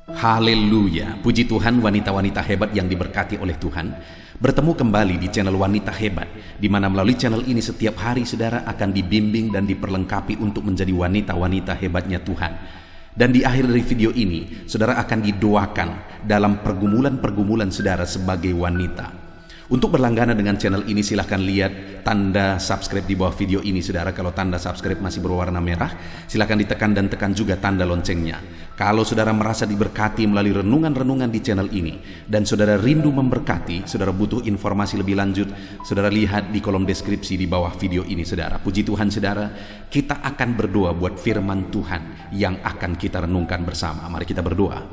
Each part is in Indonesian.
Haleluya, puji Tuhan, wanita-wanita hebat yang diberkati oleh Tuhan. Bertemu kembali di channel Wanita Hebat, di mana melalui channel ini setiap hari saudara akan dibimbing dan diperlengkapi untuk menjadi wanita-wanita hebatnya Tuhan. Dan di akhir dari video ini, saudara akan didoakan dalam pergumulan-pergumulan saudara sebagai wanita. Untuk berlangganan dengan channel ini silahkan lihat tanda subscribe di bawah video ini saudara. Kalau tanda subscribe masih berwarna merah, silahkan ditekan dan tekan juga tanda loncengnya. Kalau saudara merasa diberkati melalui renungan-renungan di channel ini dan saudara rindu memberkati, saudara butuh informasi lebih lanjut, saudara lihat di kolom deskripsi di bawah video ini saudara. Puji Tuhan saudara, kita akan berdoa buat firman Tuhan yang akan kita renungkan bersama. Mari kita berdoa.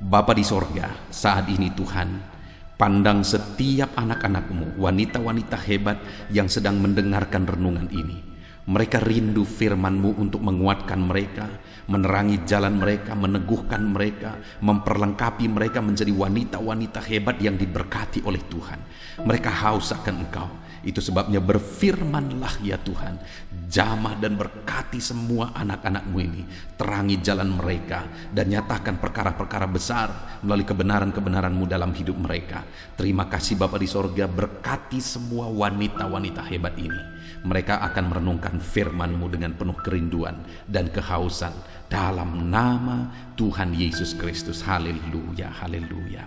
Bapa di sorga, saat ini Tuhan, pandang setiap anak-anak-Mu, wanita-wanita hebat yang sedang mendengarkan renungan ini. Mereka rindu firman-Mu untuk menguatkan mereka, menerangi jalan mereka, meneguhkan mereka, memperlengkapi mereka menjadi wanita-wanita hebat yang diberkati oleh Tuhan. Mereka haus akan Engkau. Itu sebabnya berfirmanlah ya Tuhan, jamah dan berkati semua anak-anak-Mu ini, terangi jalan mereka dan nyatakan perkara-perkara besar melalui kebenaran-kebenaran-Mu dalam hidup mereka. Terima kasih Bapa di sorga, berkati semua wanita-wanita hebat ini. Mereka akan merenungkan firman-Mu dengan penuh kerinduan dan kehausan dalam nama Tuhan Yesus Kristus. Haleluya, haleluya.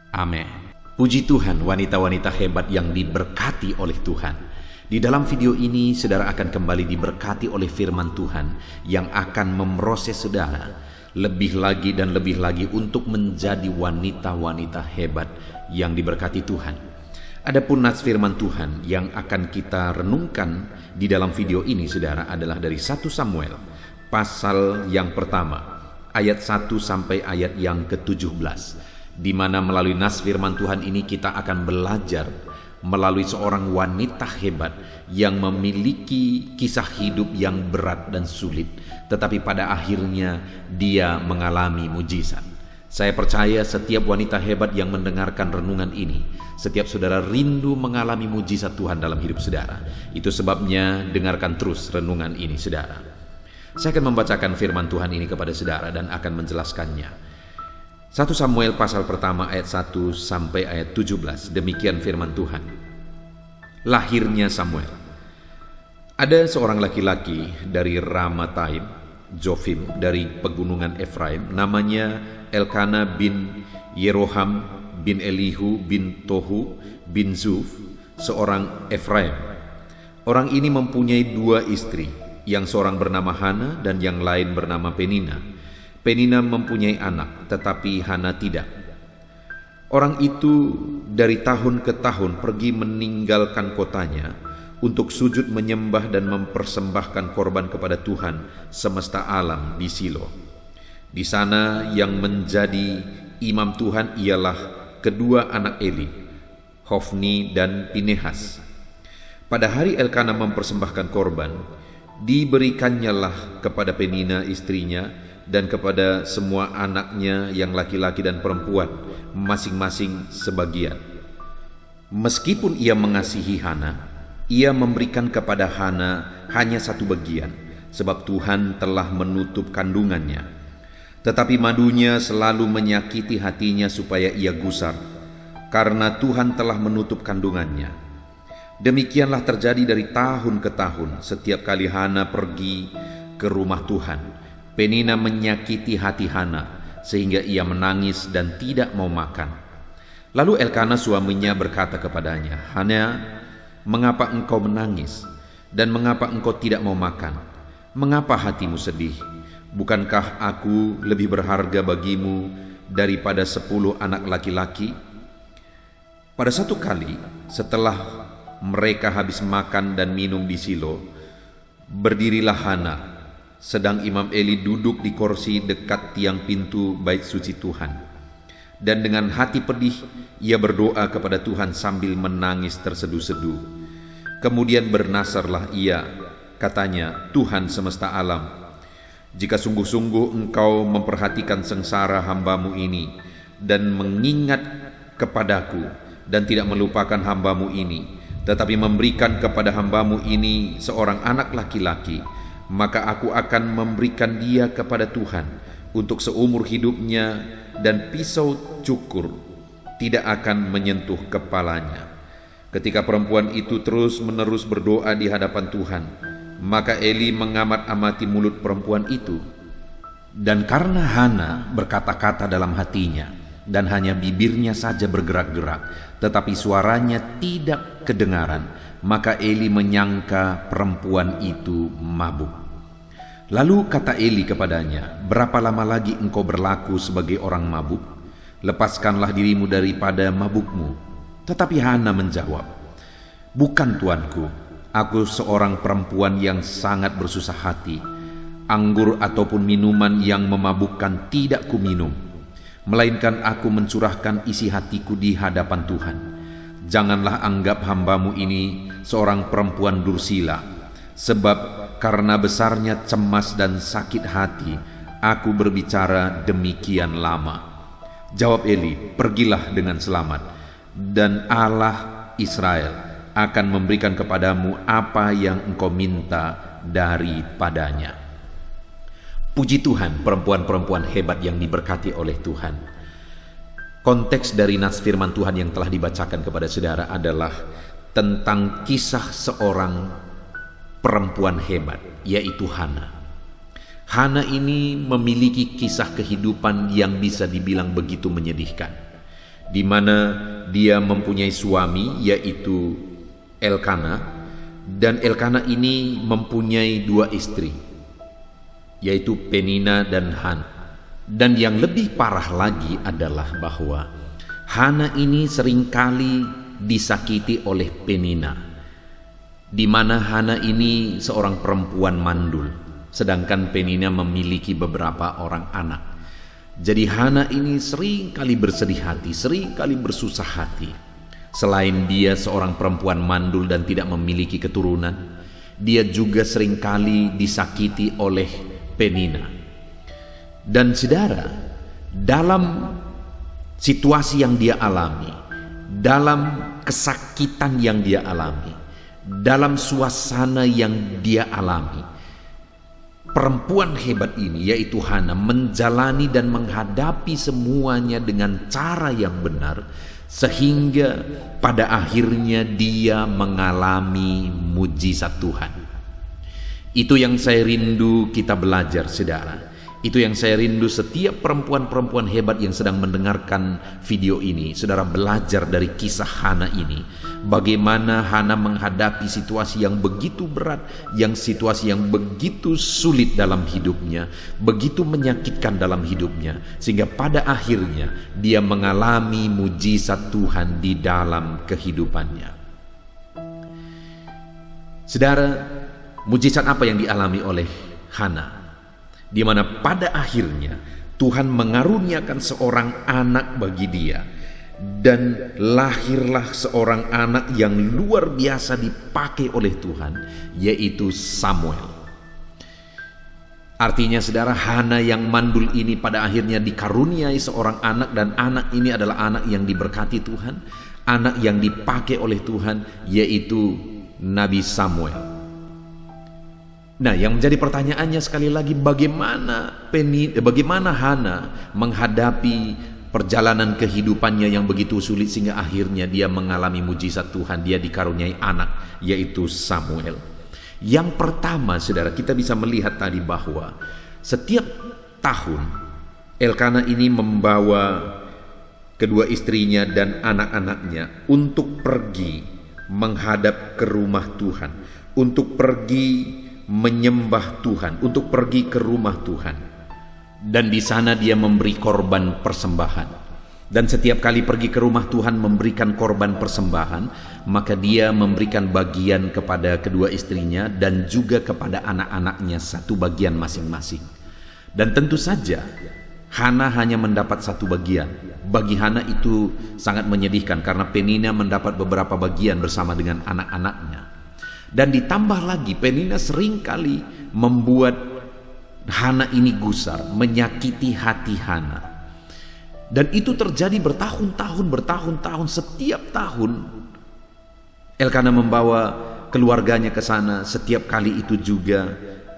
Amin. Puji Tuhan, wanita-wanita hebat yang diberkati oleh Tuhan. Di dalam video ini, saudara akan kembali diberkati oleh firman Tuhan yang akan memproses saudara lebih lagi dan lebih lagi untuk menjadi wanita-wanita hebat yang diberkati Tuhan. Adapun nas firman Tuhan yang akan kita renungkan di dalam video ini, saudara, adalah dari 1 Samuel, pasal yang pertama, ayat 1 sampai ayat yang ke-17. Di mana melalui nas firman Tuhan ini kita akan belajar melalui seorang wanita hebat yang memiliki kisah hidup yang berat dan sulit, tetapi pada akhirnya dia mengalami mujizat. Saya percaya setiap wanita hebat yang mendengarkan renungan ini, setiap saudara rindu mengalami mujizat Tuhan dalam hidup saudara. Itu sebabnya dengarkan terus renungan ini saudara. Saya akan membacakan firman Tuhan ini kepada saudara dan akan menjelaskannya. 1 Samuel pasal pertama ayat 1 sampai ayat 17. Demikian firman Tuhan. Lahirnya Samuel. Ada seorang laki-laki dari Ramataim, Jofim, dari pegunungan Efraim, namanya Elkana bin Yeroham bin Elihu bin Tohu bin Zuf, seorang Efraim. Orang ini mempunyai 2 istri, yang seorang bernama Hana dan yang lain bernama Penina. Penina mempunyai anak, tetapi Hana tidak. Orang itu dari tahun ke tahun pergi meninggalkan kotanya untuk sujud menyembah dan mempersembahkan korban kepada Tuhan semesta alam di Silo. Di sana yang menjadi imam Tuhan ialah kedua anak Eli, Hofni dan Pinehas. Pada hari Elkana mempersembahkan korban, diberikannya kepada Penina istrinya dan kepada semua anaknya yang laki-laki dan perempuan masing-masing sebagian. Meskipun ia mengasihi Hana, ia memberikan kepada Hana hanya 1 bagian, sebab Tuhan telah menutup kandungannya. Tetapi madunya selalu menyakiti hatinya supaya ia gusar, karena Tuhan telah menutup kandungannya. Demikianlah terjadi dari tahun ke tahun. Setiap kali Hana pergi ke rumah Tuhan, Penina menyakiti hati Hana sehingga ia menangis dan tidak mau makan. Lalu Elkana suaminya berkata kepadanya, "Hana, mengapa engkau menangis dan mengapa engkau tidak mau makan? Mengapa hatimu sedih? Bukankah aku lebih berharga bagimu daripada 10 anak laki-laki?" Pada satu kali setelah mereka habis makan dan minum di Silo, berdirilah Hana, sedang Imam Eli duduk di kursi dekat tiang pintu bait suci Tuhan. Dan dengan hati pedih, ia berdoa kepada Tuhan sambil menangis terseduh-seduh. Kemudian bernasarlah ia, katanya, "Tuhan semesta alam, jika sungguh-sungguh engkau memperhatikan sengsara hamba-Mu ini, dan mengingat kepadaku, dan tidak melupakan hamba-Mu ini, tetapi memberikan kepada hamba-Mu ini seorang anak laki-laki, maka aku akan memberikan dia kepada Tuhan untuk seumur hidupnya, dan pisau cukur tidak akan menyentuh kepalanya." Ketika perempuan itu terus-menerus berdoa di hadapan Tuhan, maka Eli mengamat-amati mulut perempuan itu. Dan karena Hana berkata-kata dalam hatinya, dan hanya bibirnya saja bergerak-gerak, tetapi suaranya tidak kedengaran, maka Eli menyangka perempuan itu mabuk. Lalu kata Eli kepadanya, "Berapa lama lagi engkau berlaku sebagai orang mabuk? Lepaskanlah dirimu daripada mabukmu." Tetapi Hana menjawab, "Bukan, tuanku, aku seorang perempuan yang sangat bersusah hati. Anggur ataupun minuman yang memabukkan tidak kuminum, melainkan aku mencurahkan isi hatiku di hadapan Tuhan. Janganlah anggap hambamu ini seorang perempuan dursila, sebab karena besarnya cemas dan sakit hati, aku berbicara demikian lama." Jawab Eli, "Pergilah dengan selamat, dan Allah Israel akan memberikan kepadamu apa yang engkau minta daripadanya." Puji Tuhan, perempuan-perempuan hebat yang diberkati oleh Tuhan. Konteks dari nas firman Tuhan yang telah dibacakan kepada saudara adalah tentang kisah seorang perempuan hebat, yaitu Hana. Hana ini memiliki kisah kehidupan yang bisa dibilang begitu menyedihkan, di mana dia mempunyai suami, yaitu Elkana, dan Elkana ini mempunyai dua istri, yaitu Penina dan Han. Dan yang lebih parah lagi adalah bahwa Hana ini seringkali disakiti oleh Penina, di mana Hana ini seorang perempuan mandul, sedangkan Penina memiliki beberapa orang anak. Jadi Hana ini seringkali bersedih hati, seringkali bersusah hati. Selain dia seorang perempuan mandul dan tidak memiliki keturunan, dia juga seringkali disakiti oleh Penina. Dan saudara, dalam situasi yang dia alami, dalam kesakitan yang dia alami, dalam suasana yang dia alami, perempuan hebat ini yaitu Hana menjalani dan menghadapi semuanya dengan cara yang benar, sehingga pada akhirnya dia mengalami mujizat Tuhan. Itu yang saya rindu kita belajar, saudara. Itu yang saya rindu setiap perempuan-perempuan hebat yang sedang mendengarkan video ini. Saudara belajar dari kisah Hana ini. Bagaimana Hana menghadapi situasi yang begitu berat, situasi yang begitu sulit dalam hidupnya, begitu menyakitkan dalam hidupnya, sehingga pada akhirnya dia mengalami mujizat Tuhan di dalam kehidupannya. Saudara, mujizat apa yang dialami oleh Hana? Di mana pada akhirnya Tuhan mengaruniakan seorang anak bagi dia, dan lahirlah seorang anak yang luar biasa dipakai oleh Tuhan, yaitu Samuel. Artinya saudara, Hana yang mandul ini pada akhirnya dikaruniai seorang anak, dan anak ini adalah anak yang diberkati Tuhan, anak yang dipakai oleh Tuhan, yaitu Nabi Samuel. Nah, yang menjadi pertanyaannya sekali lagi, bagaimana Hana menghadapi perjalanan kehidupannya yang begitu sulit sehingga akhirnya dia mengalami mujizat Tuhan, dia dikaruniai anak, yaitu Samuel. Yang pertama, saudara, kita bisa melihat tadi bahwa setiap tahun Elkana ini membawa kedua istrinya dan anak-anaknya untuk pergi menghadap ke rumah Tuhan, untuk pergi menyembah Tuhan, untuk pergi ke rumah Tuhan. Dan di sana dia memberi korban persembahan. Dan setiap kali pergi ke rumah Tuhan memberikan korban persembahan, maka dia memberikan bagian kepada kedua istrinya dan juga kepada anak-anaknya satu bagian masing-masing. Dan tentu saja Hana hanya mendapat satu bagian. Bagi Hana itu sangat menyedihkan karena Penina mendapat beberapa bagian bersama dengan anak-anaknya. Dan ditambah lagi Penina seringkali membuat Hana ini gusar, menyakiti hati Hana. Dan itu terjadi bertahun-tahun. Setiap tahun Elkana membawa keluarganya ke sana. Setiap kali itu juga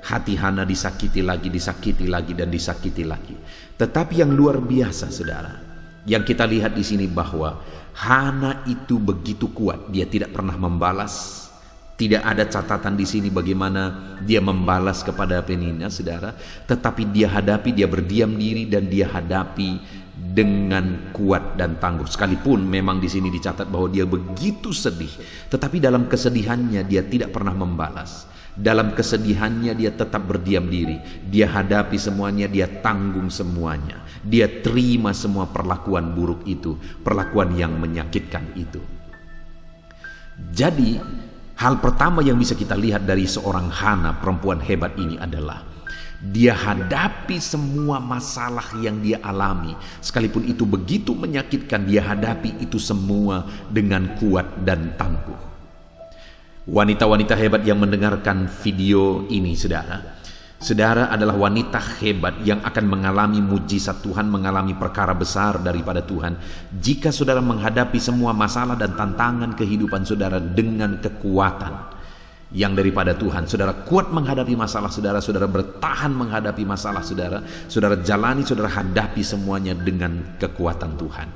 hati Hana disakiti lagi, dan disakiti lagi. Tetapi yang luar biasa, saudara, yang kita lihat di sini bahwa Hana itu begitu kuat, dia tidak pernah membalas. Tidak ada catatan di sini bagaimana dia membalas kepada Penina, saudara. Tetapi dia hadapi, dia berdiam diri dan dia hadapi dengan kuat dan tangguh. Sekalipun memang di sini dicatat bahwa dia begitu sedih, tetapi dalam kesedihannya dia tidak pernah membalas. Dalam kesedihannya dia tetap berdiam diri. Dia hadapi semuanya, dia tanggung semuanya. Dia terima semua perlakuan buruk itu, perlakuan yang menyakitkan itu. Jadi hal pertama yang bisa kita lihat dari seorang Hana, perempuan hebat ini adalah dia hadapi semua masalah yang dia alami. Sekalipun itu begitu menyakitkan, dia hadapi itu semua dengan kuat dan tangguh. Wanita-wanita hebat yang mendengarkan video ini, saudara adalah wanita hebat yang akan mengalami mujizat Tuhan, mengalami perkara besar daripada Tuhan. Jika saudara menghadapi semua masalah dan tantangan kehidupan saudara dengan kekuatan yang daripada Tuhan, saudara kuat menghadapi masalah saudara, saudara bertahan menghadapi masalah saudara, saudara jalani, saudara hadapi semuanya dengan kekuatan Tuhan.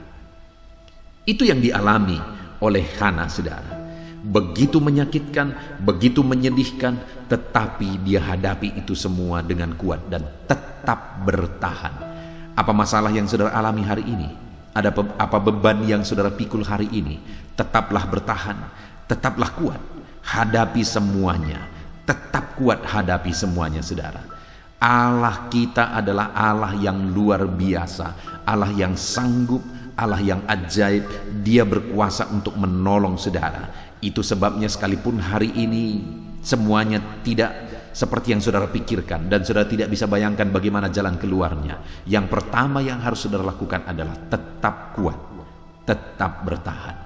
Itu yang dialami oleh Hana, saudara. Begitu menyakitkan, begitu menyedihkan, tetapi dia hadapi itu semua dengan kuat dan tetap bertahan. Apa masalah yang saudara alami hari ini? Apa beban yang saudara pikul hari ini? Tetaplah bertahan, tetaplah kuat, hadapi semuanya, tetap kuat hadapi semuanya, saudara. Allah kita adalah Allah yang luar biasa, Allah yang sanggup, Allah yang ajaib. Dia berkuasa untuk menolong saudara. Itu sebabnya sekalipun hari ini semuanya tidak seperti yang saudara pikirkan dan saudara tidak bisa bayangkan bagaimana jalan keluarnya, yang pertama yang harus saudara lakukan adalah tetap kuat, tetap bertahan.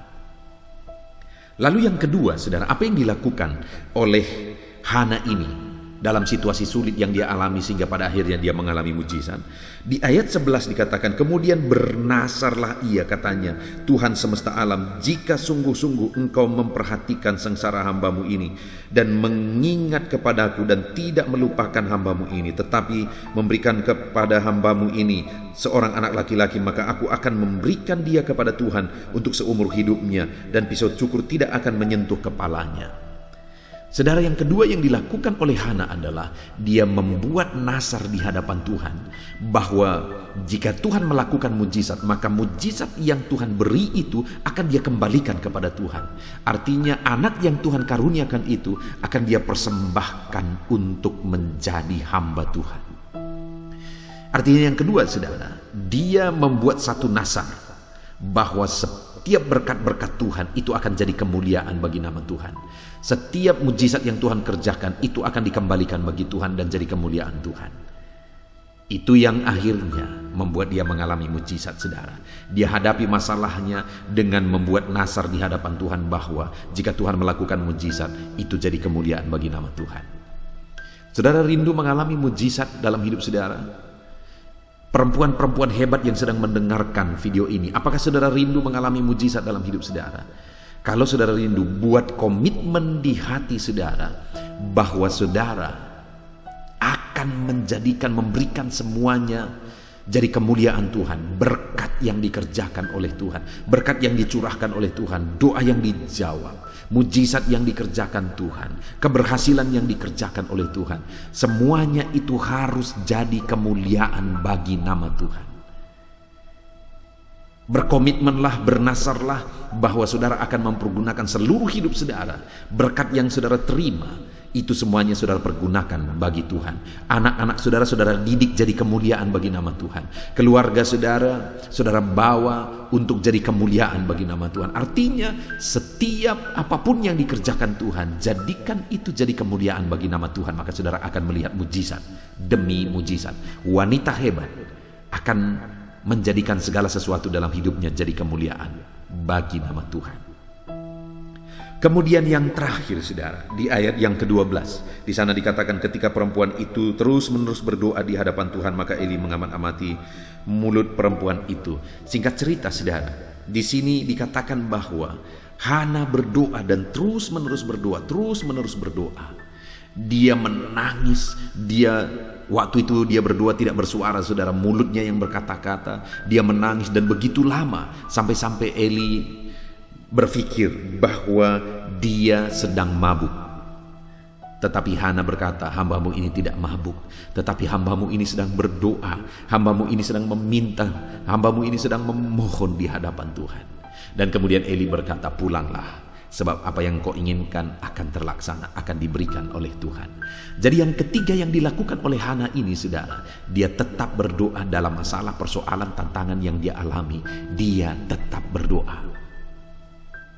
Lalu yang kedua, saudara, apa yang dilakukan oleh Hana ini dalam situasi sulit yang dia alami sehingga pada akhirnya dia mengalami mujizat? Di ayat 11 dikatakan, kemudian bernasarlah ia, katanya, Tuhan semesta alam, jika sungguh-sungguh engkau memperhatikan sengsara hambamu ini dan mengingat kepadaku dan tidak melupakan hambamu ini, tetapi memberikan kepada hambamu ini seorang anak laki-laki, maka aku akan memberikan dia kepada Tuhan untuk seumur hidupnya dan pisau cukur tidak akan menyentuh kepalanya. Saudara, yang kedua yang dilakukan oleh Hana adalah dia membuat nasar di hadapan Tuhan bahwa jika Tuhan melakukan mujizat, maka mujizat yang Tuhan beri itu akan dia kembalikan kepada Tuhan. Artinya anak yang Tuhan karuniakan itu akan dia persembahkan untuk menjadi hamba Tuhan. Artinya yang kedua, saudara, dia membuat satu nasar bahwa setiap berkat-berkat Tuhan itu akan jadi kemuliaan bagi nama Tuhan. Setiap mujizat yang Tuhan kerjakan itu akan dikembalikan bagi Tuhan dan jadi kemuliaan Tuhan. Itu yang akhirnya membuat dia mengalami mujizat, saudara. Dia hadapi masalahnya dengan membuat nasar di hadapan Tuhan bahwa jika Tuhan melakukan mujizat, itu jadi kemuliaan bagi nama Tuhan. Saudara rindu mengalami mujizat dalam hidup saudara? Perempuan-perempuan hebat yang sedang mendengarkan video ini, apakah saudara rindu mengalami mujizat dalam hidup saudara? Kalau saudara rindu, buat komitmen di hati saudara bahwa saudara akan memberikan semuanya jadi kemuliaan Tuhan, berkat yang dikerjakan oleh Tuhan, berkat yang dicurahkan oleh Tuhan, doa yang dijawab, mujizat yang dikerjakan Tuhan, keberhasilan yang dikerjakan oleh Tuhan. Semuanya itu harus jadi kemuliaan bagi nama Tuhan. Berkomitmenlah, bernasarlah bahwa saudara akan mempergunakan seluruh hidup saudara. Berkat yang saudara terima, itu semuanya saudara pergunakan bagi Tuhan. Anak-anak saudara, saudara didik jadi kemuliaan bagi nama Tuhan. Keluarga saudara, saudara bawa untuk jadi kemuliaan bagi nama Tuhan. Artinya setiap apapun yang dikerjakan Tuhan, jadikan itu jadi kemuliaan bagi nama Tuhan. Maka saudara akan melihat mujizat demi mujizat. Wanita hebat akan menjadikan segala sesuatu dalam hidupnya jadi kemuliaan bagi nama Tuhan. Kemudian yang terakhir, saudara, di ayat yang ke-12, di sana dikatakan ketika perempuan itu terus-menerus berdoa di hadapan Tuhan, maka Eli mengamat-amati mulut perempuan itu. Singkat cerita, saudara, di sini dikatakan bahwa Hana berdoa dan terus-menerus berdoa, terus-menerus berdoa. Dia menangis, waktu itu dia berdoa tidak bersuara, saudara, mulutnya yang berkata-kata. Dia menangis dan begitu lama sampai-sampai Eli berpikir bahwa dia sedang mabuk. Tetapi Hana berkata, hambamu ini tidak mabuk, tetapi hambamu ini sedang berdoa, hambamu ini sedang meminta, hambamu ini sedang memohon di hadapan Tuhan. Dan kemudian Eli berkata, pulanglah, sebab apa yang kau inginkan akan terlaksana, akan diberikan oleh Tuhan. Jadi yang ketiga yang dilakukan oleh Hana ini, saudara, dia tetap berdoa dalam masalah, persoalan, tantangan yang dia alami. Dia tetap berdoa,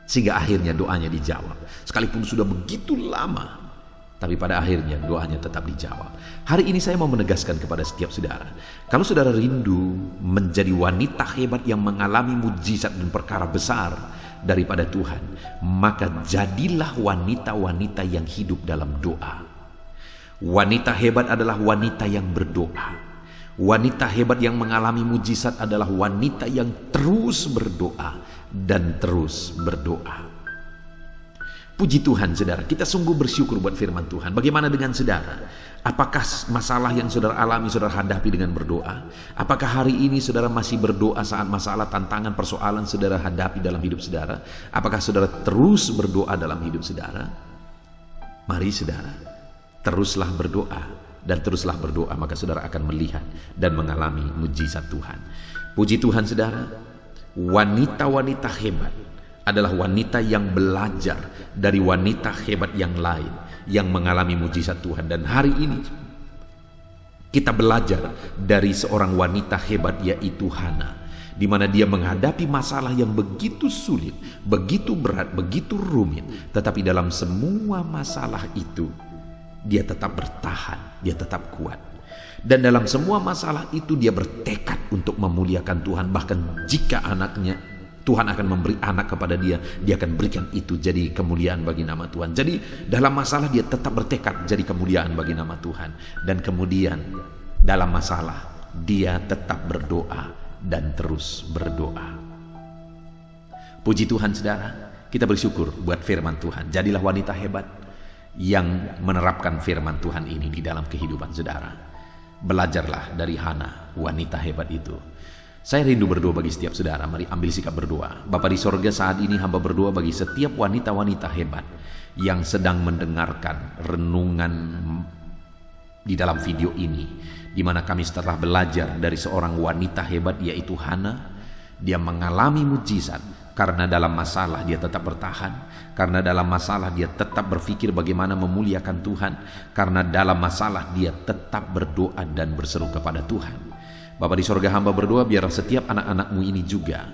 sehingga akhirnya doanya dijawab. Sekalipun sudah begitu lama, tapi pada akhirnya doanya tetap dijawab. Hari ini saya mau menegaskan kepada setiap saudara, kalau saudara rindu menjadi wanita hebat yang mengalami mujizat dan perkara besar daripada Tuhan, maka jadilah wanita-wanita yang hidup dalam doa. Wanita hebat adalah wanita yang berdoa. Wanita hebat yang mengalami mujizat adalah wanita yang terus berdoa dan terus berdoa. Puji Tuhan, saudara, kita sungguh bersyukur buat firman Tuhan. Bagaimana dengan saudara? Apakah masalah yang saudara alami, saudara hadapi dengan berdoa? Apakah hari ini saudara masih berdoa saat masalah, tantangan, persoalan saudara hadapi dalam hidup saudara? Apakah saudara terus berdoa dalam hidup saudara? Mari saudara, teruslah berdoa dan teruslah berdoa, maka saudara akan melihat dan mengalami mujizat Tuhan. Puji Tuhan, saudara, wanita-wanita hebat adalah wanita yang belajar dari wanita hebat yang lain yang mengalami mujizat Tuhan. Dan hari ini kita belajar dari seorang wanita hebat, yaitu Hana, di mana dia menghadapi masalah yang begitu sulit, begitu berat, begitu rumit, tetapi dalam semua masalah itu dia tetap bertahan, dia tetap kuat. Dan dalam semua masalah itu dia bertekad untuk memuliakan Tuhan. Bahkan jika Tuhan akan memberi anak kepada dia, dia akan berikan itu jadi kemuliaan bagi nama Tuhan. Jadi dalam masalah dia tetap bertekad jadi kemuliaan bagi nama Tuhan. Dan kemudian dalam masalah dia tetap berdoa dan terus berdoa. Puji Tuhan, saudara, kita bersyukur buat firman Tuhan. Jadilah wanita hebat yang menerapkan firman Tuhan ini di dalam kehidupan saudara. Belajarlah dari Hana, wanita hebat itu. Saya rindu berdoa bagi setiap saudara. Mari ambil sikap berdoa. Bapa di sorga, saat ini hamba berdoa bagi setiap wanita-wanita hebat yang sedang mendengarkan renungan di dalam video ini, di mana kami setelah belajar dari seorang wanita hebat, yaitu Hana. Dia mengalami mujizat karena dalam masalah dia tetap bertahan, karena dalam masalah dia tetap berpikir bagaimana memuliakan Tuhan, karena dalam masalah dia tetap berdoa dan berseru kepada Tuhan. Bapa di sorga, hamba berdoa biar setiap anak-anakmu ini juga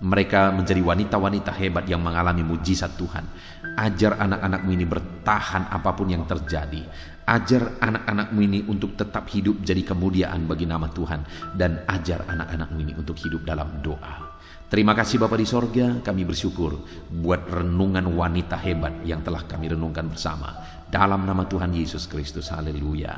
mereka menjadi wanita-wanita hebat yang mengalami mujizat Tuhan. Ajar anak-anakmu ini bertahan apapun yang terjadi. Ajar anak-anakmu ini untuk tetap hidup jadi kemuliaan bagi nama Tuhan. Dan ajar anak-anakmu ini untuk hidup dalam doa. Terima kasih Bapa di sorga, kami bersyukur buat renungan wanita hebat yang telah kami renungkan bersama. Dalam nama Tuhan Yesus Kristus, haleluya.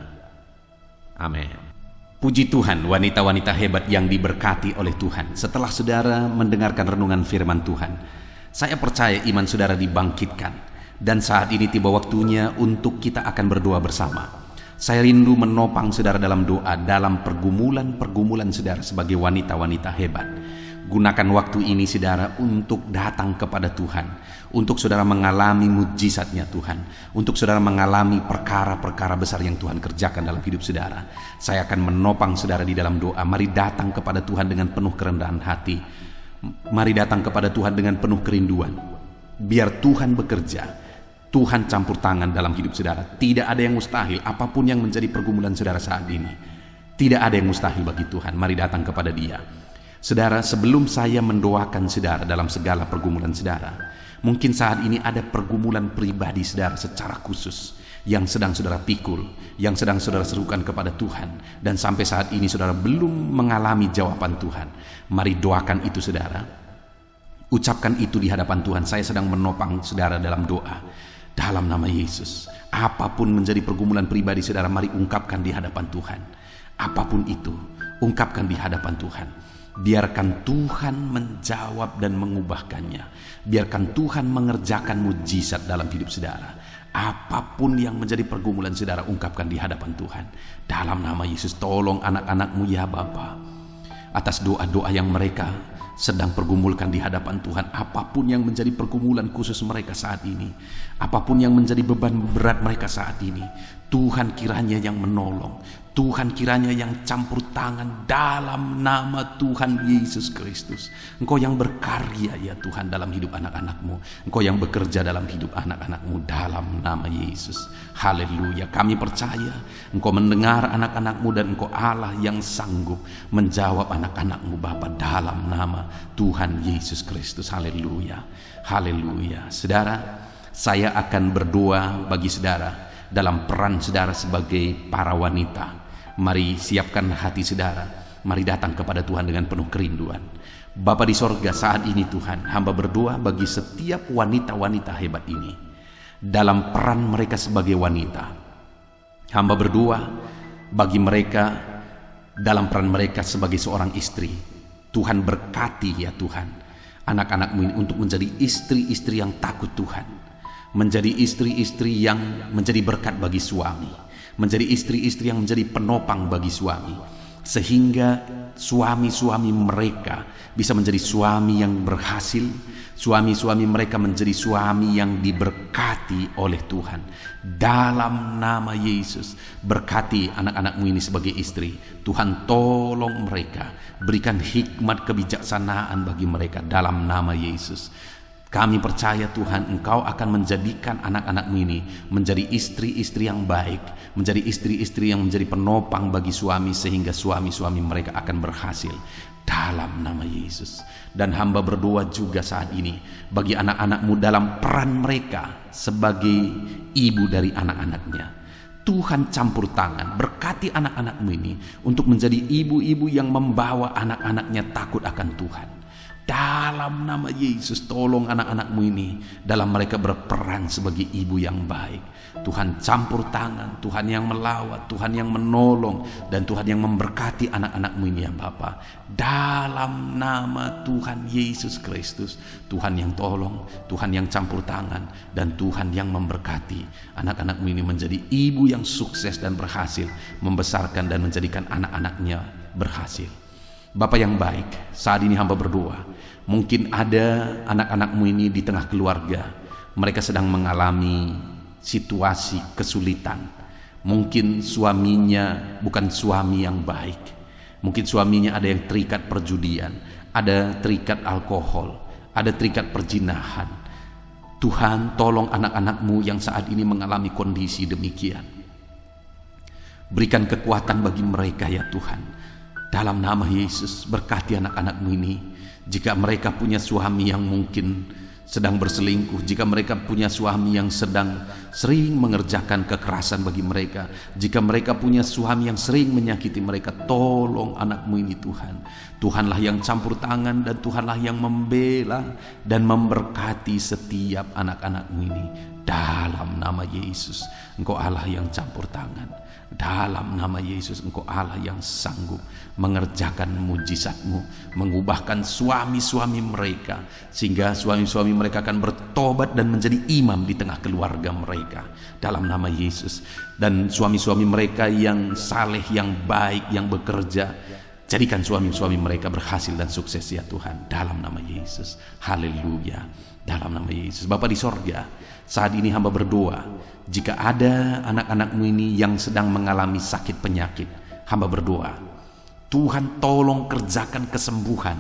Amin. Puji Tuhan, wanita-wanita hebat yang diberkati oleh Tuhan. Setelah saudara mendengarkan renungan firman Tuhan, saya percaya iman saudara dibangkitkan. Dan saat ini tiba waktunya untuk kita akan berdoa bersama. Saya rindu menopang saudara dalam doa, dalam pergumulan saudara sebagai wanita-wanita hebat. Gunakan waktu ini saudara untuk datang kepada Tuhan, untuk saudara mengalami mujizatnya Tuhan, untuk saudara mengalami perkara-perkara besar yang Tuhan kerjakan dalam hidup saudara. Saya akan menopang saudara di dalam doa. Mari datang kepada Tuhan dengan penuh kerendahan hati. Mari datang kepada Tuhan dengan penuh kerinduan. Biar Tuhan bekerja, Tuhan campur tangan dalam hidup saudara. Tidak ada yang mustahil, apapun yang menjadi pergumulan saudara saat ini. Tidak ada yang mustahil bagi Tuhan. Mari datang kepada Dia. Saudara, sebelum saya mendoakan saudara dalam segala pergumulan saudara, mungkin saat ini ada pergumulan pribadi saudara secara khusus yang sedang saudara pikul, yang sedang saudara serukan kepada Tuhan, dan sampai saat ini saudara belum mengalami jawaban Tuhan. Mari doakan itu saudara. Ucapkan itu di hadapan Tuhan. Saya sedang menopang saudara dalam doa. Dalam nama Yesus, apapun menjadi pergumulan pribadi saudara, mari ungkapkan di hadapan Tuhan. Apapun itu, ungkapkan di hadapan Tuhan. Biarkan Tuhan menjawab dan mengubahkannya. Biarkan Tuhan mengerjakan mujizat dalam hidup saudara. Apapun yang menjadi pergumulan saudara, ungkapkan di hadapan Tuhan. Dalam nama Yesus, tolong anak-anak-Mu ya Bapa, atas doa-doa yang mereka sedang pergumulkan di hadapan Tuhan. Apapun yang menjadi pergumulan khusus mereka saat ini, apapun yang menjadi beban berat mereka saat ini, Tuhan kiranya yang menolong, Tuhan kiranya yang campur tangan dalam nama Tuhan Yesus Kristus. Engkau yang berkarya ya Tuhan dalam hidup anak-anak-Mu, Engkau yang bekerja dalam hidup anak-anak-Mu dalam nama Yesus. Haleluya. Kami percaya Engkau mendengar anak-anak-Mu dan Engkau Allah yang sanggup menjawab anak-anak-Mu Bapa, dalam nama Tuhan Yesus Kristus. Haleluya. Haleluya. Saudara, saya akan berdoa bagi saudara dalam peran saudara sebagai para wanita. Mari siapkan hati saudara, mari datang kepada Tuhan dengan penuh kerinduan. Bapa di sorga, saat ini Tuhan, hamba berdoa bagi setiap wanita-wanita hebat ini dalam peran mereka sebagai wanita. Hamba berdoa bagi mereka dalam peran mereka sebagai seorang istri. Tuhan berkati ya Tuhan anak-anak-Mu ini untuk menjadi istri-istri yang takut Tuhan, menjadi istri-istri yang menjadi berkat bagi suami, menjadi istri-istri yang menjadi penopang bagi suami, sehingga suami-suami mereka bisa menjadi suami yang berhasil, suami-suami mereka menjadi suami yang diberkati oleh Tuhan. Dalam nama Yesus, berkati anak-anak-Mu ini sebagai istri. Tuhan tolong mereka, berikan hikmat kebijaksanaan bagi mereka dalam nama Yesus. Kami percaya Tuhan, Engkau akan menjadikan anak-anak-Mu ini menjadi istri-istri yang baik, menjadi istri-istri yang menjadi penopang bagi suami, sehingga suami-suami mereka akan berhasil dalam nama Yesus. Dan hamba berdoa juga saat ini bagi anak-anak-Mu dalam peran mereka sebagai ibu dari anak-anaknya. Tuhan campur tangan, berkati anak-anak-Mu ini untuk menjadi ibu-ibu yang membawa anak-anaknya takut akan Tuhan. Dalam nama Yesus, tolong anak-anak-Mu ini dalam mereka berperan sebagai ibu yang baik. Tuhan campur tangan, Tuhan yang melawat, Tuhan yang menolong, dan Tuhan yang memberkati anak-anak-Mu ini ya Bapa. Dalam nama Tuhan Yesus Kristus, Tuhan yang tolong, Tuhan yang campur tangan, dan Tuhan yang memberkati anak-anak-Mu ini menjadi ibu yang sukses dan berhasil membesarkan dan menjadikan anak-anaknya berhasil. Bapa yang baik, saat ini hamba berdoa, mungkin ada anak-anak-Mu ini di tengah keluarga, mereka sedang mengalami situasi kesulitan. Mungkin suaminya bukan suami yang baik, mungkin suaminya ada yang terikat perjudian, ada terikat alkohol, ada terikat perzinahan. Tuhan tolong anak-anak-Mu yang saat ini mengalami kondisi demikian, berikan kekuatan bagi mereka ya Tuhan. Dalam nama Yesus, berkati anak-anak-Mu ini. Jika mereka punya suami yang mungkin sedang berselingkuh, jika mereka punya suami yang sedang sering mengerjakan kekerasan bagi mereka, jika mereka punya suami yang sering menyakiti mereka, tolong anak-Mu ini Tuhan. Tuhanlah yang campur tangan, dan Tuhanlah yang membela dan memberkati setiap anak-anak-Mu ini. Dalam nama Yesus, Engkau Allah yang campur tangan. Dalam nama Yesus, Engkau Allah yang sanggup mengerjakan mujizat-Mu, mengubahkan suami-suami mereka, sehingga suami-suami mereka akan bertobat dan menjadi imam di tengah keluarga mereka. Dalam nama Yesus. Dan suami-suami mereka yang saleh, yang baik, yang bekerja, jadikan suami-suami mereka berhasil dan sukses ya Tuhan. Dalam nama Yesus. Haleluya. Dalam nama Yesus. Bapa di sorga, saat ini hamba berdoa, jika ada anak-anak-Mu ini yang sedang mengalami sakit penyakit, hamba berdoa, Tuhan tolong kerjakan kesembuhan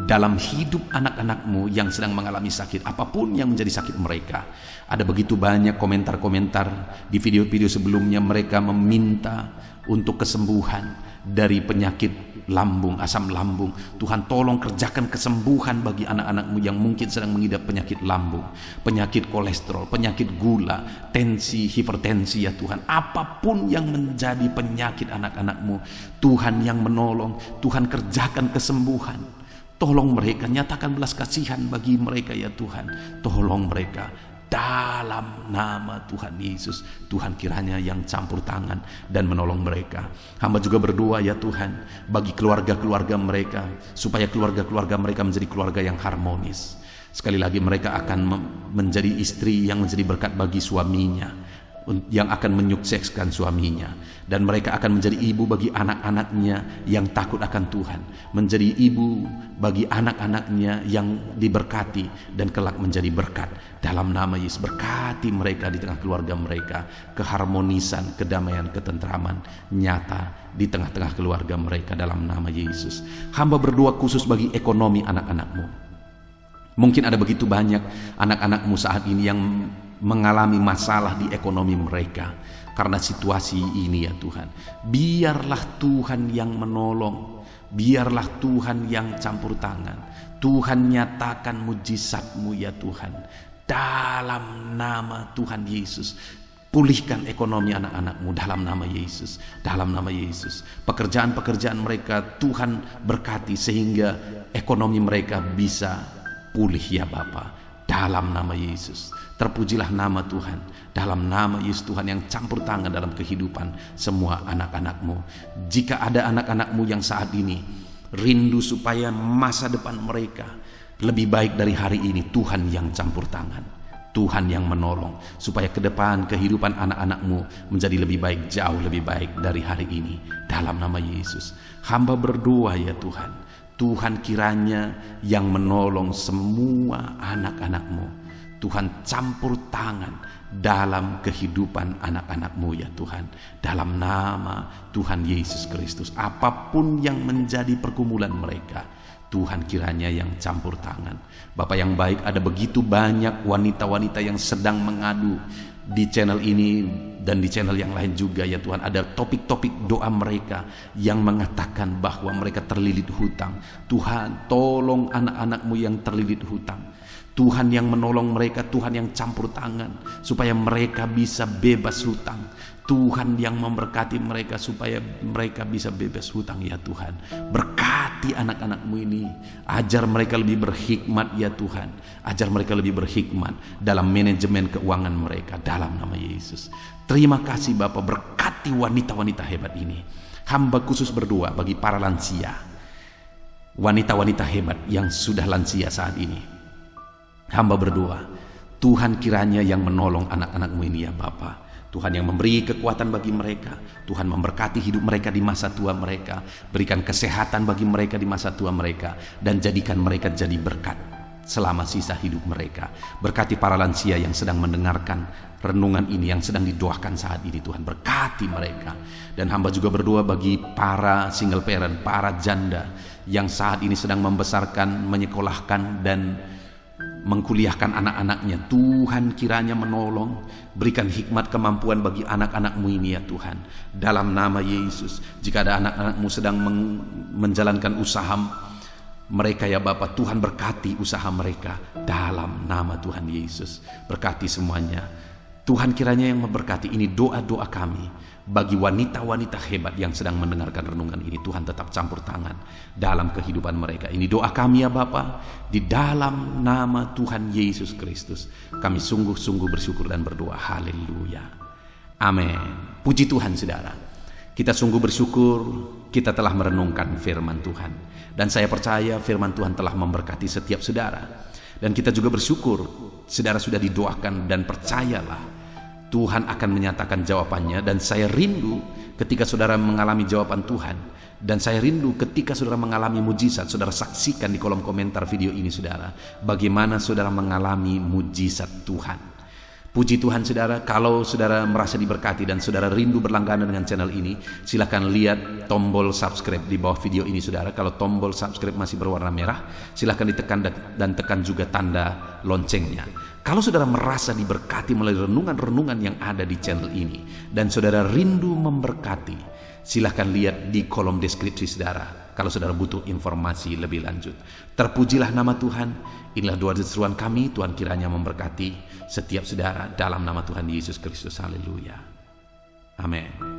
dalam hidup anak-anak-Mu yang sedang mengalami sakit, apapun yang menjadi sakit mereka. Ada begitu banyak komentar-komentar di video-video sebelumnya, mereka meminta untuk kesembuhan dari penyakit lambung, asam lambung. Tuhan tolong kerjakan kesembuhan bagi anak-anak-Mu yang mungkin sedang mengidap penyakit lambung, penyakit kolesterol, penyakit gula, tensi, hipertensi ya Tuhan. Apapun yang menjadi penyakit anak-anak-Mu, Tuhan yang menolong, Tuhan kerjakan kesembuhan. Tolong mereka, nyatakan belas kasihan bagi mereka ya Tuhan. Tolong mereka. Dalam nama Tuhan Yesus, Tuhan kiranya yang campur tangan dan menolong mereka. Hamba juga berdoa ya Tuhan bagi keluarga-keluarga mereka, supaya keluarga-keluarga mereka menjadi keluarga yang harmonis, Sekali lagi mereka akan menjadi istri yang menjadi berkat bagi suaminya, yang akan menyukseskan suaminya, dan mereka akan menjadi ibu bagi anak-anaknya yang takut akan Tuhan, menjadi ibu bagi anak-anaknya yang diberkati dan kelak menjadi berkat. Dalam nama Yesus, berkati mereka di tengah keluarga mereka, keharmonisan, kedamaian, ketentraman nyata di tengah-tengah keluarga mereka dalam nama Yesus. Hamba berdoa khusus bagi ekonomi anak-anakmu. Mungkin ada begitu banyak anak-anakmu saat ini yang mengalami masalah di ekonomi mereka karena situasi ini ya Tuhan. Biarlah Tuhan yang menolong, biarlah Tuhan yang campur tangan. Tuhan nyatakan mujizat-Mu ya Tuhan. Dalam nama Tuhan Yesus, pulihkan ekonomi anak-anakmu dalam nama Yesus. Dalam nama Yesus, pekerjaan-pekerjaan mereka Tuhan berkati sehingga ekonomi mereka bisa pulih ya Bapa. Dalam nama Yesus, terpujilah nama Tuhan. Dalam nama Yesus, Tuhan yang campur tangan dalam kehidupan semua anak-anakmu. Jika ada anak-anakmu yang saat ini rindu supaya masa depan mereka lebih baik dari hari ini, Tuhan yang campur tangan, Tuhan yang menolong supaya ke depan kehidupan anak-anakmu menjadi lebih baik, jauh lebih baik dari hari ini. Dalam nama Yesus, hamba berdoa ya Tuhan, Tuhan kiranya yang menolong semua anak-anakmu. Tuhan campur tangan dalam kehidupan anak-anakmu ya Tuhan. Dalam nama Tuhan Yesus Kristus, apapun yang menjadi pergumulan mereka, Tuhan kiranya yang campur tangan. Bapak yang baik, ada begitu banyak wanita-wanita yang sedang mengadu di channel ini dan di channel yang lain juga ya Tuhan. Ada topik-topik doa mereka yang mengatakan bahwa mereka terlilit hutang. Tuhan, tolong anak-anakmu yang terlilit hutang. Tuhan yang menolong mereka, Tuhan yang campur tangan supaya mereka bisa bebas hutang. Tuhan yang memberkati mereka supaya mereka bisa bebas hutang ya Tuhan. Berkati anak-anakmu ini, ajar mereka lebih berhikmat ya Tuhan. Ajar mereka lebih berhikmat dalam manajemen keuangan mereka dalam nama Yesus. Terima kasih Bapa, berkati wanita-wanita hebat ini. Hamba khusus berdoa bagi para lansia, wanita-wanita hebat yang sudah lansia saat ini. Hamba berdoa, Tuhan kiranya yang menolong anak-anakmu ini ya Bapa. Tuhan yang memberi kekuatan bagi mereka. Tuhan memberkati hidup mereka di masa tua mereka. Berikan kesehatan bagi mereka di masa tua mereka. Dan jadikan mereka jadi berkat selama sisa hidup mereka. Berkati para lansia yang sedang mendengarkan renungan ini, yang sedang didoakan saat ini. Tuhan berkati mereka. Dan hamba juga berdoa bagi para single parent, para janda yang saat ini sedang membesarkan, menyekolahkan dan mengkuliahkan anak-anaknya. Tuhan kiranya menolong, berikan hikmat kemampuan bagi anak-anakmu ini ya Tuhan. Dalam nama Yesus, jika ada anak-anakmu sedang menjalankan usaha mereka ya Bapa, Tuhan berkati usaha mereka dalam nama Tuhan Yesus. Berkati semuanya. Tuhan kiranya yang memberkati. Ini doa-doa kami bagi wanita-wanita hebat yang sedang mendengarkan renungan ini. Tuhan tetap campur tangan dalam kehidupan mereka. Ini doa kami ya Bapa, di dalam nama Tuhan Yesus Kristus. Kami sungguh-sungguh bersyukur dan berdoa. Haleluya. Amin. Puji Tuhan saudara. Kita sungguh bersyukur kita telah merenungkan firman Tuhan. Dan saya percaya firman Tuhan telah memberkati setiap saudara. Dan kita juga bersyukur saudara sudah didoakan, dan percayalah Tuhan akan menyatakan jawabannya. Dan saya rindu ketika saudara mengalami jawaban Tuhan. Dan saya rindu ketika saudara mengalami mujizat. Saudara saksikan di kolom komentar video ini saudara, bagaimana saudara mengalami mujizat Tuhan. Puji Tuhan saudara. Kalau saudara merasa diberkati dan saudara rindu berlangganan dengan channel ini, silakan lihat tombol subscribe di bawah video ini saudara. Kalau tombol subscribe masih berwarna merah, silakan ditekan dan tekan juga tanda loncengnya. Kalau saudara merasa diberkati melalui renungan-renungan yang ada di channel ini dan saudara rindu memberkati, silahkan lihat di kolom deskripsi saudara kalau saudara butuh informasi lebih lanjut. Terpujilah nama Tuhan. Inilah doa dan seruan kami. Tuhan kiranya memberkati setiap saudara dalam nama Tuhan Yesus Kristus. Haleluya. Amin.